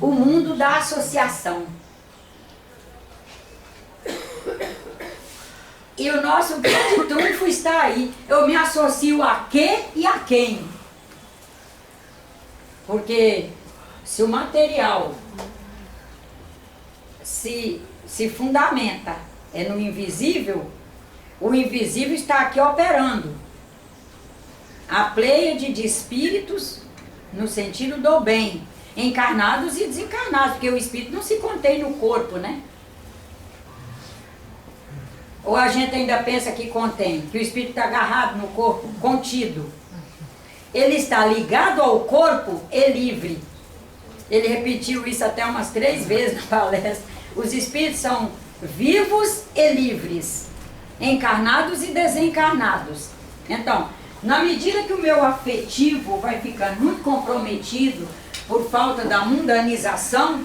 o mundo da associação. E o nosso grande trunfo está aí. Eu me associo a quê e a quem? Porque se o material se fundamenta no invisível, o invisível está aqui operando. A pleiade de espíritos no sentido do bem, encarnados e desencarnados, porque o espírito não se contém no corpo, né? Ou a gente ainda pensa que contém, que o espírito está agarrado no corpo, contido. Ele está ligado ao corpo e livre. Ele repetiu isso até umas 3 vezes na palestra. Os espíritos são vivos e livres, encarnados e desencarnados. Então, na medida que o meu afetivo vai ficando muito comprometido por falta da mundanização,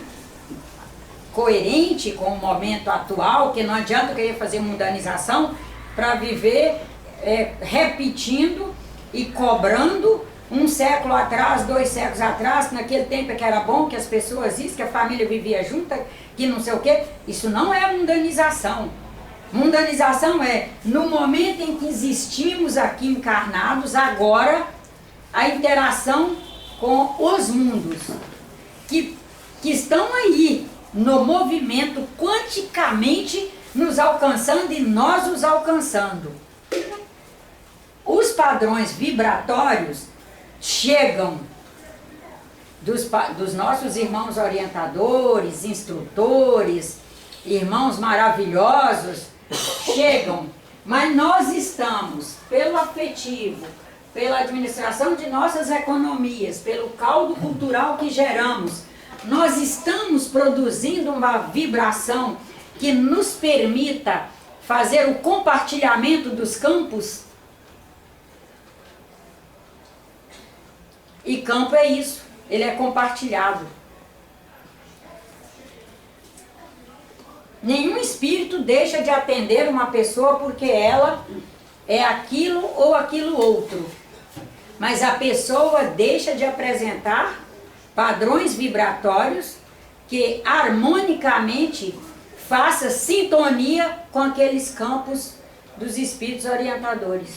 coerente com o momento atual, que não adianta querer fazer mundanização para viver repetindo e cobrando um século atrás, 2 séculos atrás, naquele tempo que era bom, que as pessoas isso, que a família vivia junta, que não sei o quê. Isso não é mundanização. Mundanização é, no momento em que existimos aqui encarnados, agora, a interação com os mundos, que estão aí, no movimento, quanticamente nos alcançando e nós os alcançando. Os padrões vibratórios chegam dos nossos irmãos orientadores, instrutores, irmãos maravilhosos, chegam, mas nós estamos, pelo afetivo, pela administração de nossas economias, pelo caldo cultural que geramos, nós estamos produzindo uma vibração que nos permita fazer o compartilhamento dos campos. E campo é isso, ele é compartilhado. Nenhum espírito deixa de atender uma pessoa porque ela é aquilo ou aquilo outro. Mas a pessoa deixa de apresentar padrões vibratórios que harmonicamente faça sintonia com aqueles campos dos espíritos orientadores.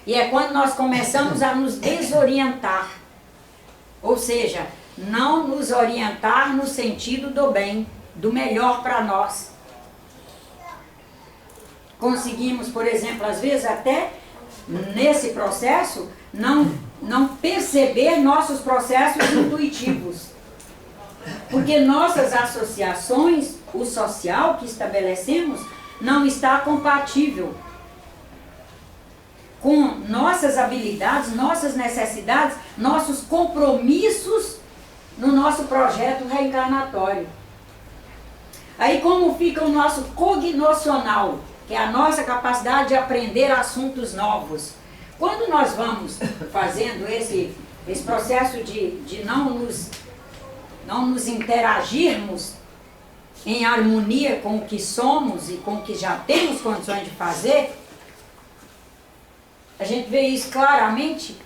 E é quando nós começamos a nos desorientar. Ou seja, não nos orientar no sentido do bem, do melhor para nós. Conseguimos, por exemplo, às vezes até nesse processo, não perceber nossos processos intuitivos. Porque nossas associações, o social que estabelecemos, não está compatível com nossas habilidades, nossas necessidades, nossos compromissos no nosso projeto reencarnatório. Aí como fica o nosso cognocional, que é a nossa capacidade de aprender assuntos novos. Quando nós vamos fazendo esse processo de não nos interagirmos em harmonia com o que somos e com o que já temos condições de fazer, a gente vê isso claramente.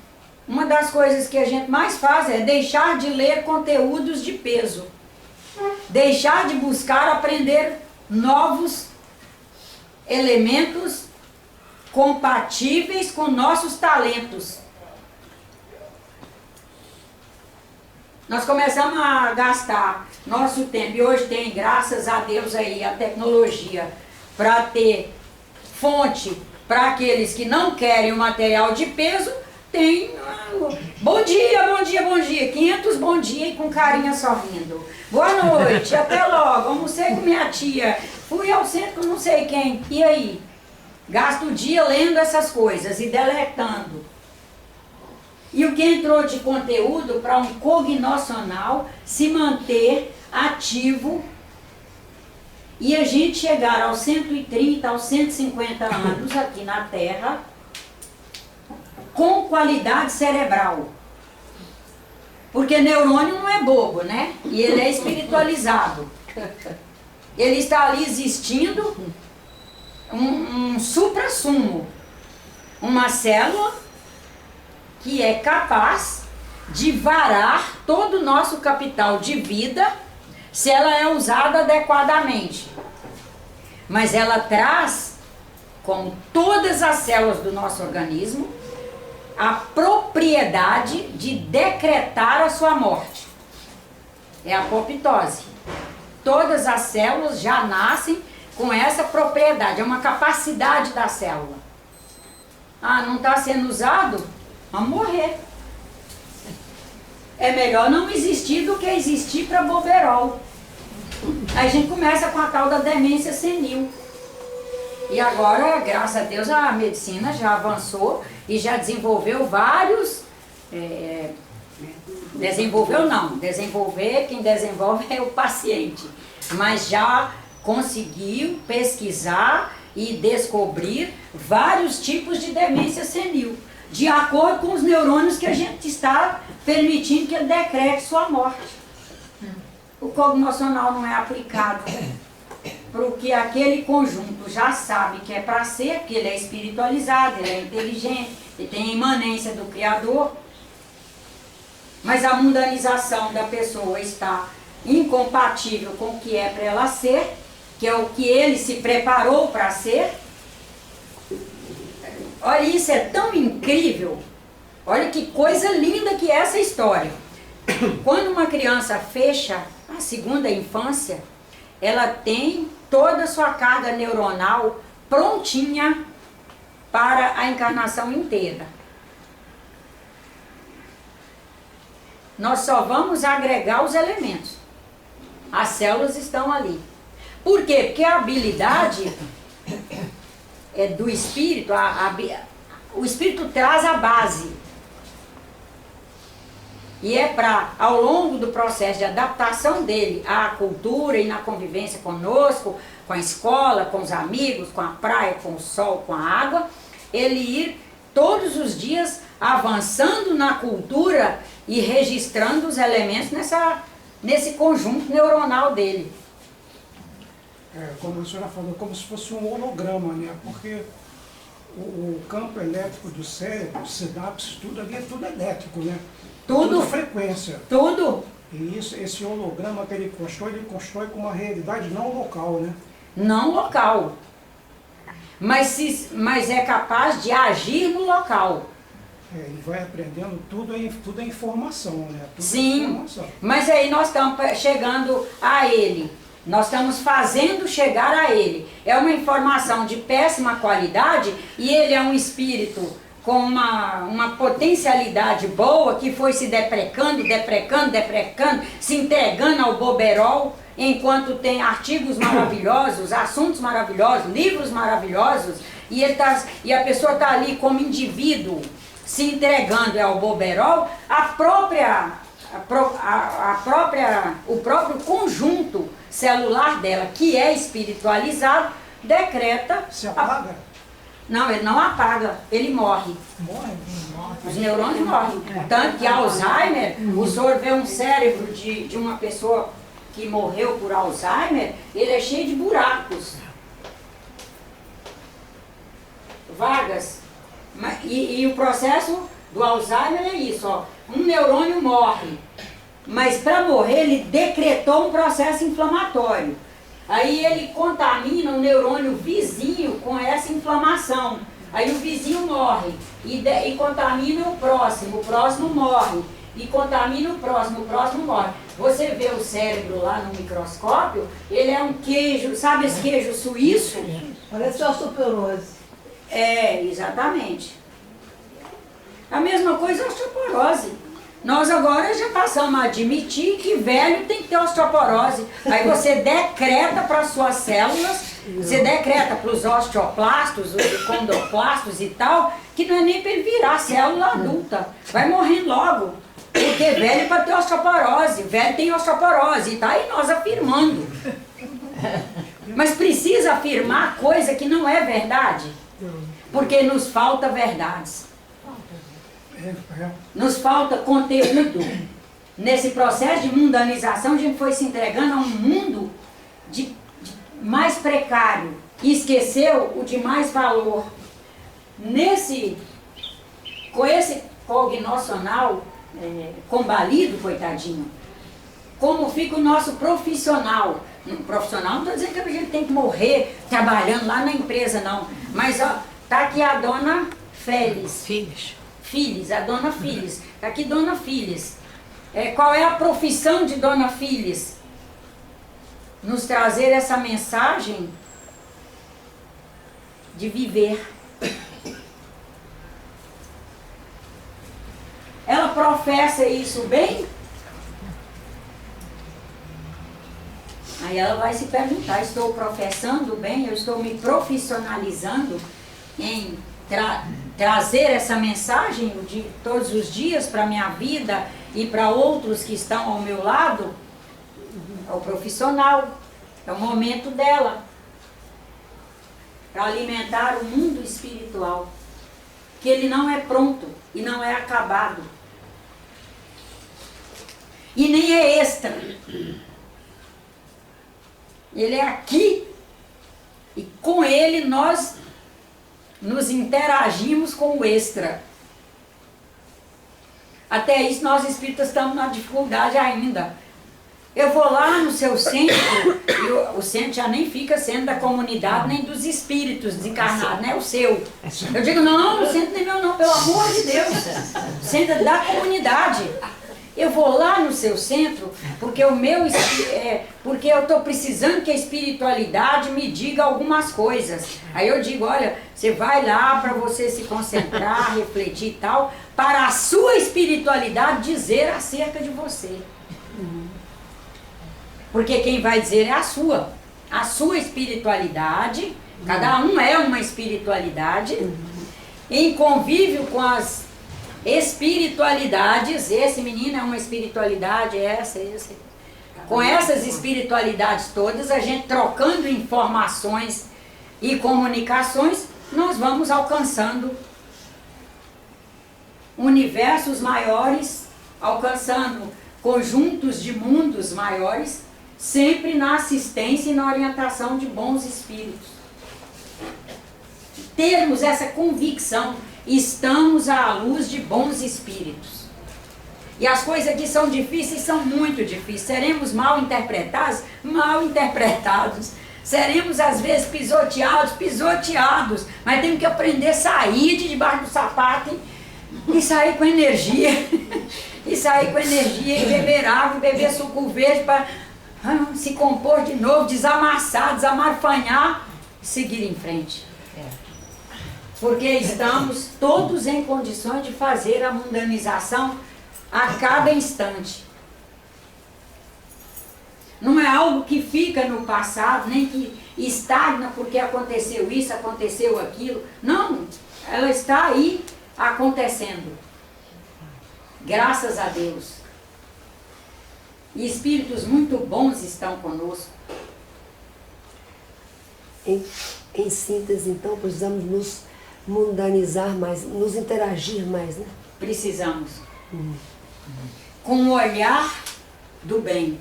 Uma das coisas que a gente mais faz é deixar de ler conteúdos de peso, deixar de buscar aprender novos elementos compatíveis com nossos talentos. Nós começamos a gastar nosso tempo, e hoje tem, graças a Deus aí, a tecnologia, para ter fonte para aqueles que não querem o material de peso, tem bom dia, bom dia, bom dia, 500 bom dia e com carinha sorrindo. Boa noite, até logo, almocei com minha tia, fui ao centro com não sei quem, e aí? Gasto o dia lendo essas coisas e deletando. E o que entrou de conteúdo para um cognocional se manter ativo e a gente chegar aos 130, aos 150 anos aqui na Terra com qualidade cerebral. Porque neurônio não é bobo, né? E ele é espiritualizado. Ele está ali existindo um supra-sumo, uma célula que é capaz de varar todo o nosso capital de vida se ela é usada adequadamente. Mas ela traz, como todas as células do nosso organismo, a propriedade de decretar a sua morte. É a apoptose. Todas as células já nascem com essa propriedade, é uma capacidade da célula. Ah, não está sendo usado? Vamos morrer. É melhor não existir do que existir para boberol. Aí a gente começa com a tal da demência senil. E agora, graças a Deus, a medicina já avançou e já desenvolveu vários... quem desenvolve é o paciente. Mas já conseguiu pesquisar e descobrir vários tipos de demência senil, de acordo com os neurônios que a gente está permitindo que ele decrete sua morte. O cognoscional não é aplicado porque aquele conjunto já sabe que é para ser, porque ele é espiritualizado, ele é inteligente, ele tem a imanência do Criador. Mas a mundanização da pessoa está incompatível com o que é para ela ser, que é o que ele se preparou para ser. Olha, isso é tão incrível. Olha que coisa linda que é essa história. Quando uma criança fecha a segunda infância, ela tem toda a sua carga neuronal prontinha para a encarnação inteira. Nós só vamos agregar os elementos. As células estão ali. Por quê? Porque a habilidade do espírito, o espírito traz a base. E é para, ao longo do processo de adaptação dele à cultura e na convivência conosco, com a escola, com os amigos, com a praia, com o sol, com a água, ele ir todos os dias avançando na cultura e registrando os elementos nesse conjunto neuronal dele. Como a senhora falou, como se fosse um holograma, né? Porque o campo elétrico do cérebro, sinapses, tudo ali é tudo elétrico, né? Tudo frequência. Tudo. E esse holograma que ele constrói com uma realidade não local, né? Não local. Mas é capaz de agir no local. Ele vai aprendendo tudo é informação, né? Tudo Sim, é informação. mas aí nós estamos chegando a ele. Nós estamos fazendo chegar a ele. É uma informação de péssima qualidade e ele é um espírito com uma potencialidade boa que foi se deprecando, se entregando ao boberol, enquanto tem artigos maravilhosos, assuntos maravilhosos, livros maravilhosos, e a pessoa está ali como indivíduo, se entregando ao boberol, o próprio conjunto celular dela, que é espiritualizado, decreta... Se apaga? Não, ele não apaga, ele morre. Morre? Os neurônios morrem. Tanto que Alzheimer, o senhor vê um cérebro de uma pessoa que morreu por Alzheimer, ele é cheio de buracos. Vagas. E o processo do Alzheimer é isso, ó. Um neurônio morre, mas para morrer ele decretou um processo inflamatório. Aí ele contamina o neurônio vizinho com essa inflamação. Aí o vizinho morre e contamina o próximo morre. E contamina o próximo morre. Você vê o cérebro lá no microscópio, ele é um queijo, sabe esse queijo suíço? Parece osteoporose. É, exatamente. A mesma coisa a osteoporose. Nós agora já passamos a admitir que velho tem que ter osteoporose. Aí você decreta para as suas células, você decreta para os osteoplastos, os condroplastos e tal, que não é nem para ele virar célula adulta. Vai morrer logo. Porque velho é para ter osteoporose. Velho tem osteoporose. E tá aí nós afirmando. Mas precisa afirmar coisa que não é verdade. Porque nos falta verdades. Nos falta conteúdo. Nesse processo de mundanização, a gente foi se entregando a um mundo mais precário e esqueceu o de mais valor. Com esse cognocional combalido, coitadinho, como fica o nosso profissional? Profissional, não estou dizendo que a gente tem que morrer trabalhando lá na empresa, não. Mas ó, tá aqui a dona Félix. Filhos, a dona Filhos. Tá aqui dona Filhos. Qual é a profissão de dona Filhos? Nos trazer essa mensagem de viver. Ela professa isso bem? Aí ela vai se perguntar, estou professando bem? Eu estou me profissionalizando em trazer essa mensagem de todos os dias para a minha vida e para outros que estão ao meu lado? É o profissional, é o momento dela para alimentar o mundo espiritual, que ele não é pronto e não é acabado e nem é extra. Ele é aqui e com ele nós nos interagimos com o extra. Até isso nós espíritas estamos na dificuldade ainda. Eu vou lá no seu centro, e o centro já nem fica sendo da comunidade, nem dos espíritos desencarnados, né? O seu. Eu digo, não, o centro nem meu não, pelo amor de Deus. O centro é da comunidade. Eu vou lá no seu centro porque porque eu estou precisando que a espiritualidade me diga algumas coisas. Aí eu digo, olha, você vai lá para você se concentrar, refletir e tal, para a sua espiritualidade dizer acerca de você. Porque quem vai dizer é a sua espiritualidade. Cada um é uma espiritualidade. Em convívio com as espiritualidades, esse menino é uma espiritualidade, essa. Com essas espiritualidades todas, a gente trocando informações e comunicações, nós vamos alcançando universos maiores, alcançando conjuntos de mundos maiores, sempre na assistência e na orientação de bons espíritos. Termos essa convicção, estamos à luz de bons espíritos. E as coisas que são difíceis são muito difíceis. Seremos mal interpretados? Mal interpretados. Seremos às vezes pisoteados. Mas temos que aprender a sair de debaixo do sapato e sair com energia. E sair com energia e beber água, beber suco verde para se compor de novo, desamassar, desamarfanhar e seguir em frente. Porque estamos todos em condições de fazer a mundanização a cada instante. Não é algo que fica no passado, nem que estagna porque aconteceu isso, aconteceu aquilo. Não, ela está aí acontecendo. Graças a Deus. E espíritos muito bons estão conosco. Em síntese, então, precisamos nos mundanizar mais, nos interagir mais, né? Precisamos. Com o olhar do bem,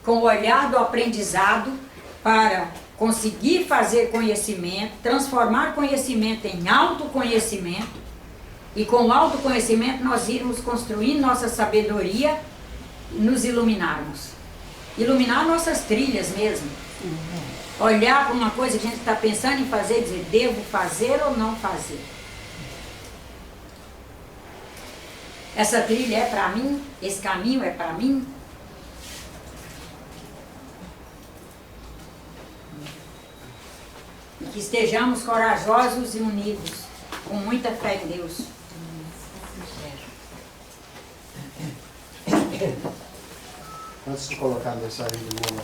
com o olhar do aprendizado, para conseguir fazer conhecimento, transformar conhecimento em autoconhecimento, e com o autoconhecimento nós irmos construindo nossa sabedoria, nos iluminarmos. Iluminar nossas trilhas mesmo. Olhar para uma coisa que a gente está pensando em fazer e dizer, devo fazer ou não fazer? Essa trilha é para mim? Esse caminho é para mim? E que estejamos corajosos e unidos, com muita fé em Deus. Antes de colocar a mensagem do